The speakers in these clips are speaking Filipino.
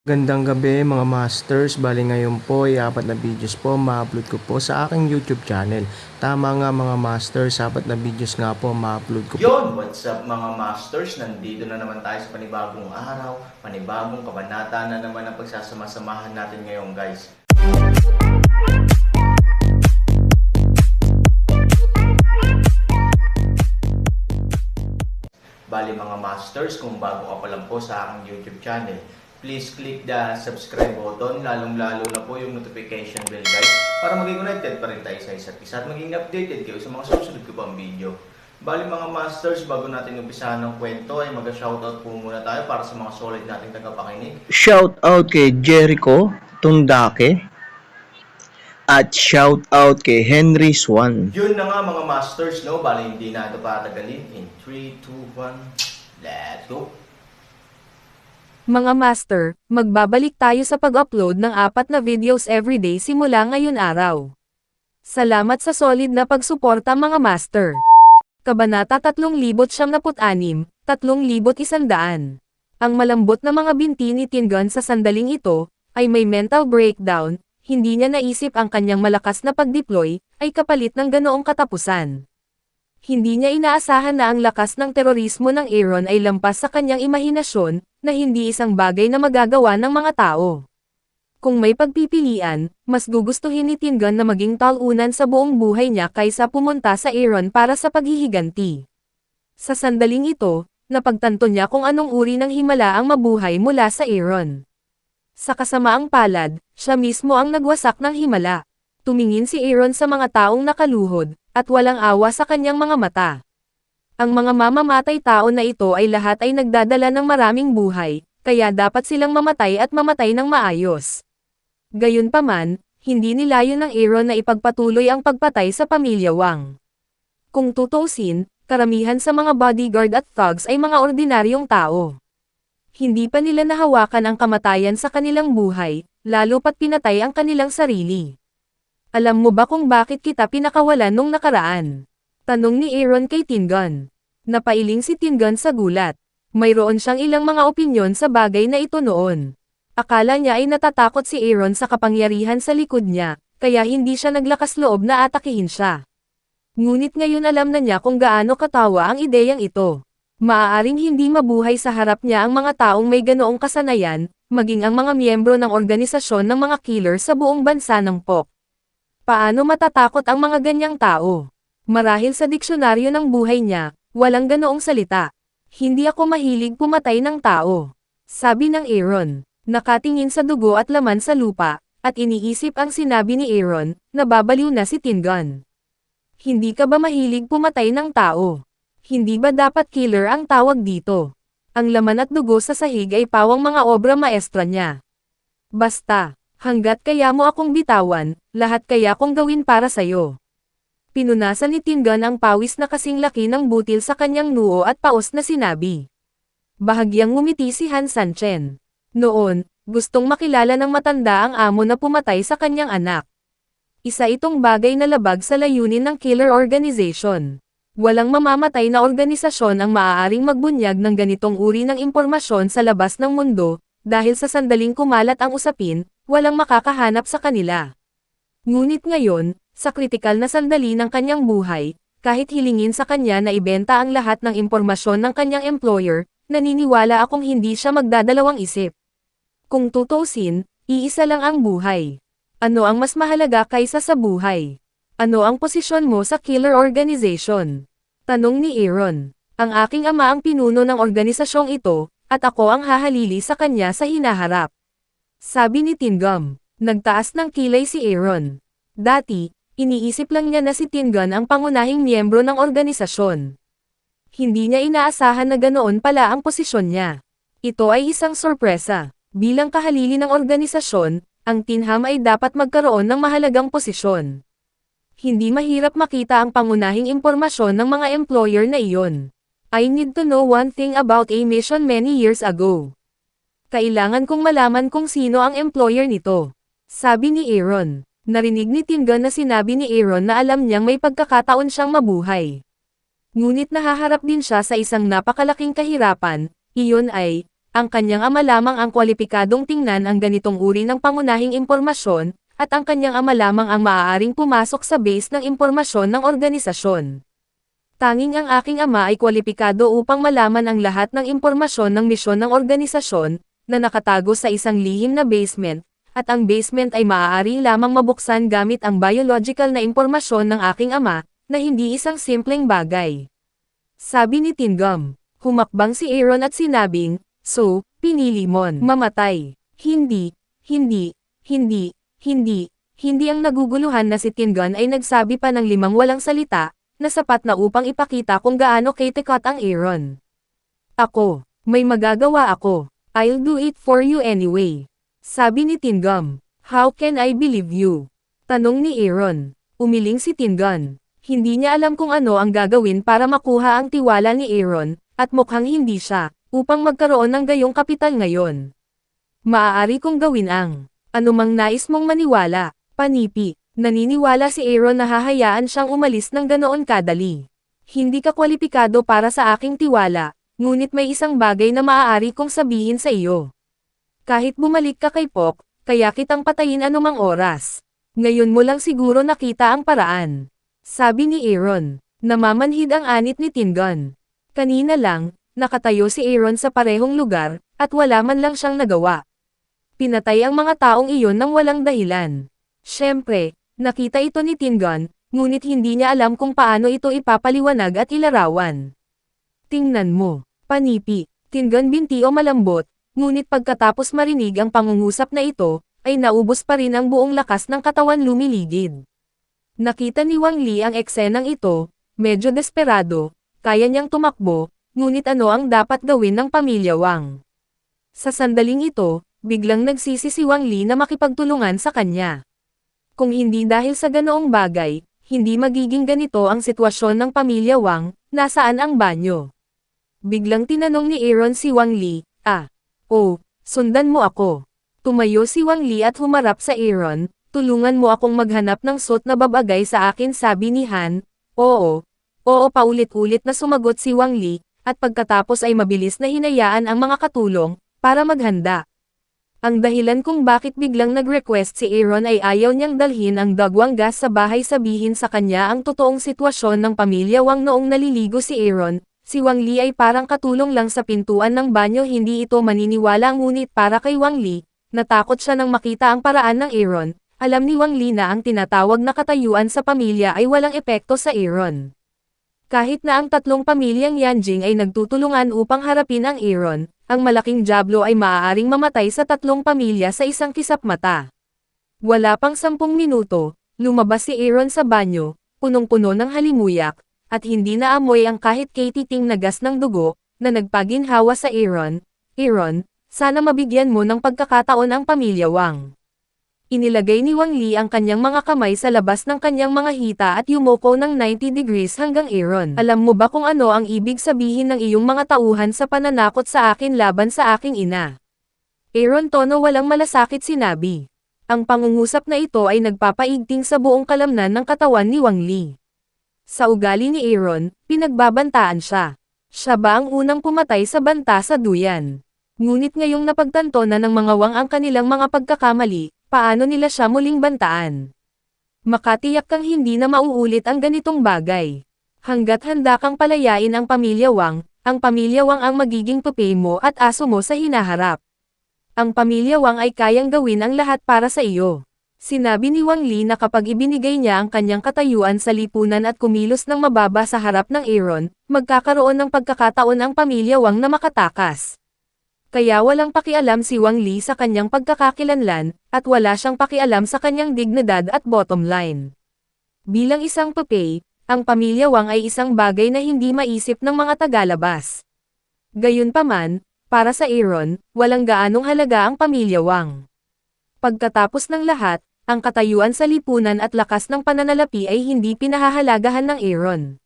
Gandang gabi mga masters, bali ngayon po ay 4 na videos po ma-upload ko po sa aking YouTube channel. Tama nga mga masters, 4 na videos nga po ma-upload ko po. Yon, what's up mga masters? Nandito na naman tayo sa panibagong araw, panibagong kabanata na naman ang pagsasama-samahan natin ngayon guys. Bali mga masters, kung bago ka pa lang po sa aking YouTube channel, please click the subscribe button, lalong-lalo na po yung notification bell guys, para maging connected pa rin tayo sa isa't isa at maging updated kayo sa mga susunod ko pang video. Bali mga masters, bago natin umpisahan ng kwento ay mag-shoutout po muna tayo para sa mga solid nating tagapakinig. Shoutout kay Jericho Tundake at shoutout kay Henry Swan. Yun na nga mga masters, no? Bali hindi na ito patagalin. In 3, 2, 1, let's go! Mga master, magbabalik tayo sa pag-upload ng 4 na videos everyday simula ngayon araw. Salamat sa solid na pagsuporta mga master. Kabanata 3076, 3100. Ang malambot na mga binti ni Tingan sa sandaling ito, ay may mental breakdown, hindi niya naisip ang kanyang malakas na pag-deploy, ay kapalit ng ganoong katapusan. Hindi niya inaasahan na ang lakas ng terorismo ng Aaron ay lampas sa kanyang imahinasyon, na hindi isang bagay na magagawa ng mga tao. Kung may pagpipilian, mas gugustuhin ni Tingan na maging talunan sa buong buhay niya kaysa pumunta sa Aaron para sa paghihiganti. Sa sandaling ito, napagtanto niya kung anong uri ng himala ang mabuhay mula sa Aaron. Sa kasamaang palad, siya mismo ang nagwasak ng himala. Tumingin si Aaron sa mga taong nakaluhod, at walang awa sa kanyang mga mata. Ang mga mamamatay tao na ito ay lahat ay nagdadala ng maraming buhay, kaya dapat silang mamatay at mamatay ng maayos. Gayunpaman, hindi nilayon ng Aaron na ipagpatuloy ang pagpatay sa pamilya Wang. Kung tutuusin, karamihan sa mga bodyguard at thugs ay mga ordinaryong tao. Hindi pa nila nahawakan ang kamatayan sa kanilang buhay, lalo pat pinatay ang kanilang sarili. Alam mo ba kung bakit kita pinakawalan nung nakaraan? Tanong ni Aaron kay Tingan. Napailing si Tingan sa gulat. Mayroon siyang ilang mga opinyon sa bagay na ito noon. Akala niya ay natatakot si Aaron sa kapangyarihan sa likod niya, kaya hindi siya naglakas loob na atakihin siya. Ngunit ngayon alam na niya kung gaano katawa ang ideyang ito. Maaaring hindi mabuhay sa harap niya ang mga taong may ganoong kasanayan, maging ang mga miyembro ng organisasyon ng mga killer sa buong bansa ng POC. Paano matatakot ang mga ganyang tao? Marahil sa diksyonaryo ng buhay niya, walang ganoong salita. Hindi ako mahilig pumatay ng tao. Sabi ng Aaron, nakatingin sa dugo at laman sa lupa, at iniisip ang sinabi ni Aaron, na babaliw na si Tingan. Hindi ka ba mahilig pumatay ng tao? Hindi ba dapat killer ang tawag dito? Ang laman at dugo sa sahig ay pawang mga obra maestra niya. Basta, hanggat kaya mo akong bitawan, lahat kaya kong gawin para sayo. Pinunasan ni Tingan ang pawis na kasing laki ng butil sa kanyang noo at paos na sinabi. Bahagyang ngumiti si Han Sanchen. Noon, gustong makilala ng matanda ang amo na pumatay sa kanyang anak. Isa itong bagay na labag sa layunin ng killer organization. Walang mamamatay na organisasyon ang maaaring magbunyag ng ganitong uri ng impormasyon sa labas ng mundo, dahil sa sandaling kumalat ang usapin, walang makakahanap sa kanila. Ngunit ngayon, sa kritikal na sandali ng kanyang buhay, kahit hilingin sa kanya na ibenta ang lahat ng impormasyon ng kanyang employer, naniniwala akong hindi siya magdadalawang isip. Kung tutuusin, iisa lang ang buhay. Ano ang mas mahalaga kaysa sa buhay? Ano ang posisyon mo sa killer organization? Tanong ni Aaron. Ang aking ama ang pinuno ng organisasyong ito, at ako ang hahalili sa kanya sa hinaharap. Sabi ni Tingan. Nagtaas ng kilay si Aaron. Dati, iniisip lang niya na si Tingan ang pangunahing miyembro ng organisasyon. Hindi niya inaasahan na ganoon pala ang posisyon niya. Ito ay isang sorpresa. Bilang kahalili ng organisasyon, ang Tinham ay dapat magkaroon ng mahalagang posisyon. Hindi mahirap makita ang pangunahing impormasyon ng mga employer na iyon. I need to know one thing about a mission many years ago. Kailangan kong malaman kung sino ang employer nito. Sabi ni Aaron. Narinig ni Tingan na sinabi ni Aaron na alam niyang may pagkakataon siyang mabuhay. Ngunit nahaharap din siya sa isang napakalaking kahirapan, iyon ay, ang kanyang ama lamang ang kwalipikadong tingnan ang ganitong uri ng pangunahing impormasyon, at ang kanyang ama lamang ang maaaring pumasok sa base ng impormasyon ng organisasyon. Tanging ang aking ama ay kwalipikado upang malaman ang lahat ng impormasyon ng misyon ng organisasyon, na nakatago sa isang lihim na basement, at ang basement ay maaari lamang mabuksan gamit ang biological na impormasyon ng aking ama, na hindi isang simpleng bagay. Sabi ni Tingum. Humakbang si Aaron at sinabing, "So, pinili mon mamatay." Hindi, hindi, hindi, hindi, hindi ang naguguluhan na si Tingum ay nagsabi pa ng 5 walang salita, na sapat na upang ipakita kung gaano kritikot ang Aaron. Ako, may magagawa ako. I'll do it for you anyway. Sabi ni Tingum. How can I believe you? Tanong ni Aaron. Umiling si Tingum. Hindi niya alam kung ano ang gagawin para makuha ang tiwala ni Aaron, at mukhang hindi siya, upang magkaroon ng gayong kapital ngayon. Maaari kong gawin ang anumang nais mong maniwala, panipi. Naniniwala si Aaron na hahayaan siyang umalis ng ganoon kadali. Hindi ka kwalipikado para sa aking tiwala, ngunit may isang bagay na maaari kong sabihin sa iyo. Kahit bumalik ka kay Pok, kaya kitang patayin anumang oras. Ngayon mo lang siguro nakita ang paraan. Sabi ni Aaron. Namamanhid ang anit ni Tingum. Kanina lang, nakatayo si Aaron sa parehong lugar, at wala man lang siyang nagawa. Pinatay ang mga taong iyon nang walang dahilan. Siyempre, nakita ito ni Tingum, ngunit hindi niya alam kung paano ito ipapaliwanag at ilarawan. Tingnan mo, panipi. Tingum binti o malambot, ngunit pagkatapos marinig ang pangungusap na ito, ay naubos pa rin ang buong lakas ng katawan lumiligid. Nakita ni Wang Li ang eksenang ito, medyo desperado, kaya niyang tumakbo, ngunit ano ang dapat gawin ng pamilya Wang? Sa sandaling ito, biglang nagsisi si Wang Li na makipagtulungan sa kanya. Kung hindi dahil sa ganoong bagay, hindi magiging ganito ang sitwasyon ng pamilya Wang, nasaan ang banyo? Biglang tinanong ni Aaron si Wang Li, sundan mo ako. Tumayo si Wang Li at humarap sa Aaron, tulungan mo akong maghanap ng suit na babagay sa akin sabi ni Han, oo paulit-ulit na sumagot si Wang Li, at pagkatapos ay mabilis na hinayaan ang mga katulong, para maghanda. Ang dahilan kung bakit biglang nag-request si Aaron ay ayaw niyang dalhin ang dagwang gas sa bahay sabihin sa kanya ang totoong sitwasyon ng pamilya Wang noong naliligo si Aaron. Si Wang Li ay parang katulong lang sa pintuan ng banyo hindi ito maniniwala ngunit para kay Wang Li, natakot siya nang makita ang paraan ng Aaron. Alam ni Wang Li na ang tinatawag na katayuan sa pamilya ay walang epekto sa Aaron. Kahit na ang tatlong pamilyang Yanjing ay nagtutulungan upang harapin ang Aaron, ang malaking Diablo ay maaaring mamatay sa tatlong pamilya sa isang kisap mata. Wala pang 10 minuto, lumabas si Aaron sa banyo, punong-puno ng halimuyak, at hindi naamoy ang kahit katiting na gas ng dugo, na nagpaginhawa sa Aaron. Aaron, sana mabigyan mo ng pagkakataon ang pamilya Wang. Inilagay ni Wang Li ang kanyang mga kamay sa labas ng kanyang mga hita at yumuko ng 90 degrees hanggang Aaron. Alam mo ba kung ano ang ibig sabihin ng iyong mga tauhan sa pananakot sa akin laban sa aking ina? Aaron tono walang malasakit sinabi. Ang pangungusap na ito ay nagpapaigting sa buong kalamnan ng katawan ni Wang Li. Sa ugali ni Aaron, pinagbabantaan siya. Siya ba ang unang pumatay sa banta sa duyan? Ngunit ngayong napagtanto na ng mga Wang ang kanilang mga pagkakamali, paano nila siya muling bantaan? Makatiyak kang hindi na mauulit ang ganitong bagay. Hanggat handa kang palayain ang pamilya Wang ang magiging pupe mo at aso mo sa hinaharap. Ang pamilya Wang ay kayang gawin ang lahat para sa iyo. Sinabi ni Wang Li na kapag ibinigay niya ang kanyang katayuan sa lipunan at kumilos ng mababa sa harap ng Aaron, magkakaroon ng pagkakataon ang pamilya Wang na makatakas. Kaya walang pakialam si Wang Li sa kanyang pagkakakilanlan, at wala siyang pakialam sa kanyang dignidad at bottom line. Bilang isang pupe, ang pamilya Wang ay isang bagay na hindi maisip ng mga tagalabas. Gayunpaman, para sa Aaron, walang gaanong halaga ang pamilya Wang. Pagkatapos ng lahat, ang katayuan sa lipunan at lakas ng pananalapi ay hindi pinahahalagahan ng Aaron.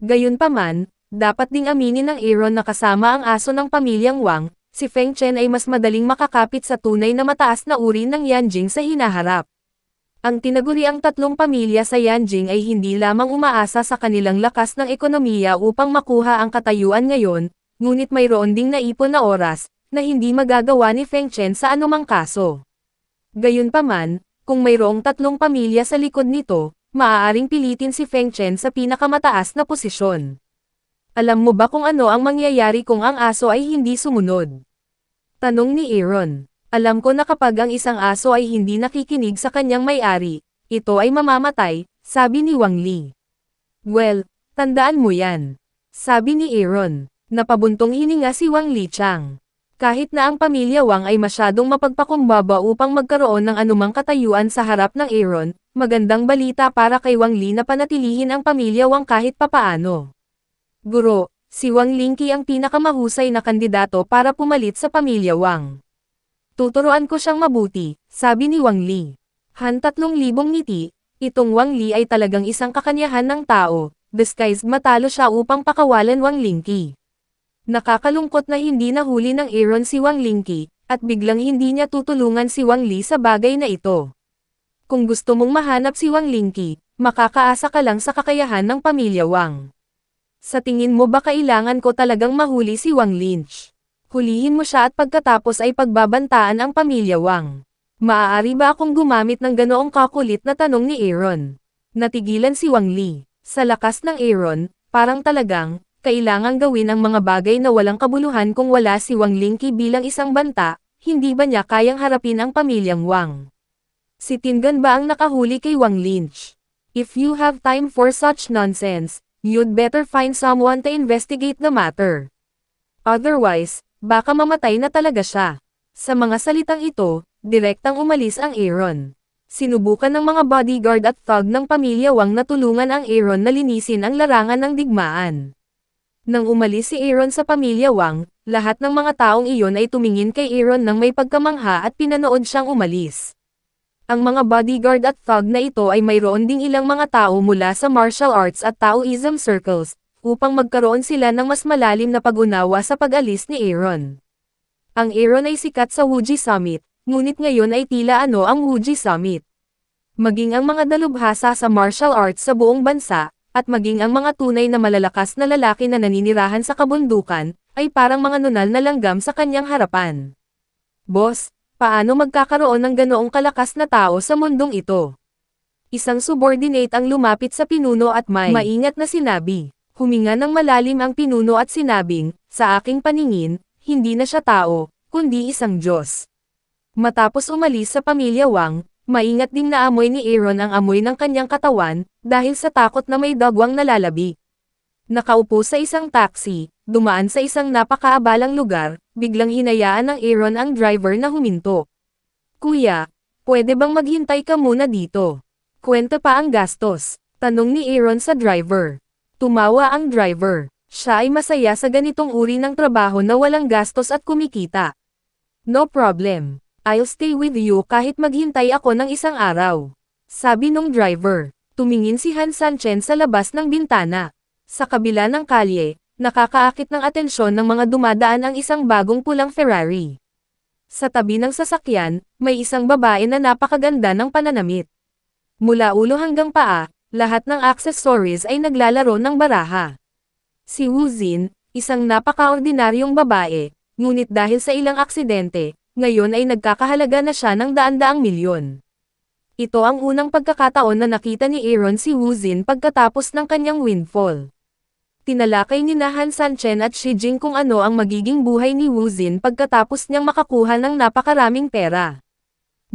Gayunpaman, dapat ding aminin ng Aaron na kasama ang aso ng pamilyang Wang, si Feng Chen ay mas madaling makakapit sa tunay na mataas na uri ng Yanjing sa hinaharap. Ang tinaguriang tatlong pamilya sa Yanjing ay hindi lamang umaasa sa kanilang lakas ng ekonomiya upang makuha ang katayuan ngayon, ngunit mayroon ding naipon na oras, na hindi magagawa ni Feng Chen sa anumang kaso. Gayunpaman, kung mayroong 3 pamilya sa likod nito, maaaring pilitin si Feng Chen sa pinakamataas na posisyon. Alam mo ba kung ano ang mangyayari kung ang aso ay hindi sumunod? Tanong ni Aaron. Alam ko na kapag ang isang aso ay hindi nakikinig sa kanyang may-ari, ito ay mamamatay, sabi ni Wang Li. Well, tandaan mo yan. Sabi ni Aaron. Napabuntong hininga si Wang Li Chang. Kahit na ang pamilya Wang ay masyadong mapagpakumbaba upang magkaroon ng anumang katayuan sa harap ng Aaron, magandang balita para kay Wang Li na panatilihin ang pamilya Wang kahit papaano. Guro, si Wang Lingqi ang pinakamahusay na kandidato para pumalit sa pamilya Wang. Tuturuan ko siyang mabuti, sabi ni Wang Li. 3,000 ngiti, itong Wang Li ay talagang isang kakanyahan ng tao, disguised matalo siya upang pakawalan Wang Lingqi. Nakakalungkot na hindi nahuli ng Aaron si Wang Lingqi, at biglang hindi niya tutulungan si Wang Li sa bagay na ito. Kung gusto mong mahanap si Wang Lingqi, makakaasa ka lang sa kakayahan ng pamilya Wang. Sa tingin mo ba kailangan ko talagang mahuli si Wang Lynch? Hulihin mo siya at pagkatapos ay pagbabantaan ang pamilya Wang. Maaari ba akong gumamit ng ganoong kakulit na tanong ni Aaron? Natigilan si Wang Li. Sa lakas ng Aaron, parang talagang, kailangang gawin ang mga bagay na walang kabuluhan kung wala si Wang Lingqi bilang isang banta, hindi ba niya kayang harapin ang pamilyang Wang? Si Tingan ba ang nakahuli kay Wang Lynch? If you have time for such nonsense, you'd better find someone to investigate the matter. Otherwise, baka mamatay na talaga siya. Sa mga salitang ito, direktang umalis ang Aaron. Sinubukan ng mga bodyguard at thug ng pamilya Wang na tulungan ang Aaron na linisin ang larangan ng digmaan. Nang umalis si Aaron sa pamilya Wang, lahat ng mga taong iyon ay tumingin kay Aaron nang may pagkamangha at pinanood siyang umalis. Ang mga bodyguard at thug na ito ay mayroon ding ilang mga tao mula sa martial arts at Taoism circles, upang magkaroon sila ng mas malalim na pag-unawa sa pag-alis ni Aaron. Ang Aaron ay sikat sa Wuji Summit, ngunit ngayon ay tila ano ang Wuji Summit. Maging ang mga dalubhasa sa martial arts sa buong bansa, at maging ang mga tunay na malalakas na lalaki na naninirahan sa kabundukan, ay parang mga nunal na langgam sa kanyang harapan. Boss, paano magkakaroon ng ganoong kalakas na tao sa mundong ito? Isang subordinate ang lumapit sa pinuno at may maingat na sinabi. Huminga ng malalim ang pinuno at sinabing, sa aking paningin, hindi na siya tao, kundi isang Diyos. Matapos umalis sa pamilya Wang, maingat ding naamoy ni Aaron ang amoy ng kanyang katawan, dahil sa takot na may dagwang nalalabi. Nakaupo sa isang taxi, dumaan sa isang napakaabalang lugar, biglang hinayaan ng Aaron ang driver na huminto. Kuya, pwede bang maghintay ka muna dito? Kwenta pa ang gastos, tanong ni Aaron sa driver. Tumawa ang driver. Siya ay masaya sa ganitong uri ng trabaho na walang gastos at kumikita. No problem. I'll stay with you kahit maghintay ako ng isang araw. Sabi nung driver. Tumingin si Han Sanchen sa labas ng bintana. Sa kabila ng kalye, nakakaakit ng atensyon ng mga dumadaan ang isang bagong pulang Ferrari. Sa tabi ng sasakyan, may isang babae na napakaganda ng pananamit. Mula ulo hanggang paa, lahat ng accessories ay naglalaro ng baraha. Si Wu Xin, isang napakaordinaryong babae, ngunit dahil sa ilang aksidente, ngayon ay nagkakahalaga na siya ng daan-daang milyon. Ito ang unang pagkakataon na nakita ni Aaron si Wu Xin pagkatapos ng kanyang windfall. Tinalakay ni Han Sanchen at Shi Jing kung ano ang magiging buhay ni Wu Xin pagkatapos niyang makakuha ng napakaraming pera.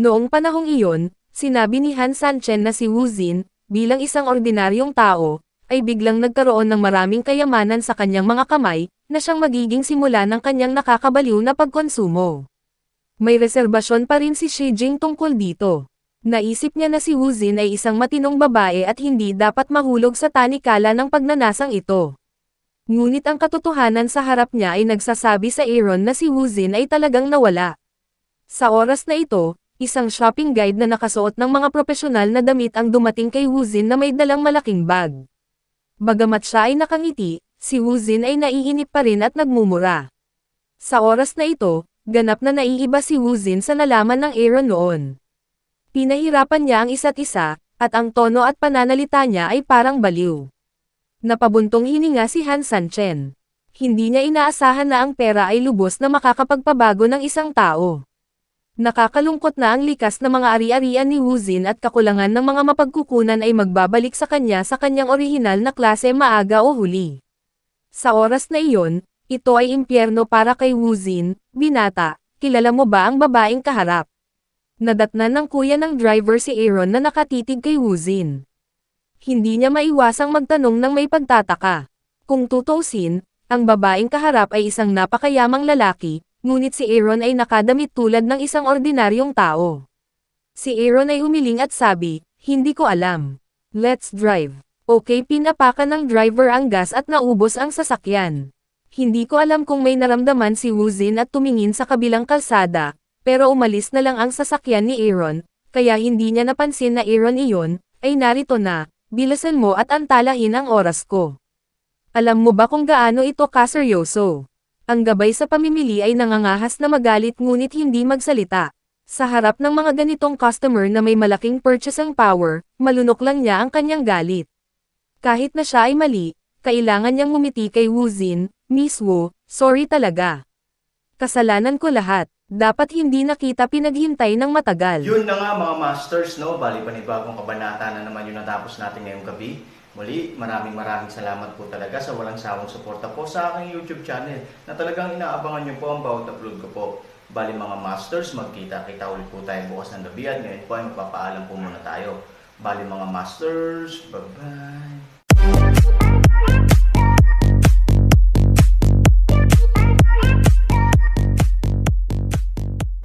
Noong panahong iyon, sinabi ni Han Sanchen na si Wu Xin, bilang isang ordinaryong tao, ay biglang nagkaroon ng maraming kayamanan sa kanyang mga kamay, na siyang magiging simula ng kanyang nakakabaliw na pagkonsumo. May reserbasyon pa rin si Shi Jing tungkol dito. Naisip niya na si Wu Xin ay isang matinong babae at hindi dapat mahulog sa tanikala ng pagnanasang ito. Ngunit ang katotohanan sa harap niya ay nagsasabi sa Aaron na si Wu Xin ay talagang nawala. Sa oras na ito, isang shopping guide na nakasuot ng mga propesyonal na damit ang dumating kay Wu Xin na may dalang malaking bag. Bagamat siya ay nakangiti, si Wu Xin ay naiinip pa rin at nagmumura. Sa oras na ito, ganap na naiiba si Wu Xin sa nalaman ng Aaron noon. Pinahirapan niya ang isa't isa, at ang tono at pananalita niya ay parang baliw. Napabuntong hininga si Han Sanchen. Hindi niya inaasahan na ang pera ay lubos na makakapagpabago ng isang tao. Nakakalungkot na ang likas na mga ari-arian ni Wuzin at kakulangan ng mga mapagkukunan ay magbabalik sa kanya sa kanyang orihinal na klase maaga o huli. Sa oras na iyon, ito ay impyerno para kay Wuzin. Binata, kilala mo ba ang babaeng kaharap? Nadatnan ng kuya ng driver si Aaron na nakatitig kay Wuzin. Hindi niya maiwasang magtanong ng may pagtataka. Kung tutuusin, ang babaeng kaharap ay isang napakayamang lalaki, ngunit si Aaron ay nakadamit tulad ng isang ordinaryong tao. Si Aaron ay humiling at sabi, "Hindi ko alam. Let's drive." Okay, pinapakan ng driver ang gas at naubos ang sasakyan. Hindi ko alam kung may naramdaman si Wuzin at tumingin sa kabilang kalsada, pero umalis na lang ang sasakyan ni Aaron, kaya hindi niya napansin na Aaron iyon, ay narito na, "Bilisan mo at antalahin ang oras ko." Alam mo ba kung gaano ito kaseryoso? Ang gabay sa pamimili ay nangangahas na magalit ngunit hindi magsalita. Sa harap ng mga ganitong customer na may malaking purchasing power, malunok lang niya ang kanyang galit. Kahit na siya ay mali, kailangan niyang ngumiti kay Wuzin, "Miss Wu, sorry talaga. Kasalanan ko lahat. Dapat hindi na kita pinaghintay ng matagal." Yun na nga mga masters, no? Bali panibagong kabanata na naman yung natapos natin ngayong gabi. Muli, maraming salamat po talaga sa walang sawang suporta po sa aking YouTube channel na talagang inaabangan nyo po ang bawat upload ko po. Bali mga masters, magkita-kita ulit po tayo bukas ng gabi at ngayon po ay magpapaalam po muna tayo. Bali mga masters, bye-bye!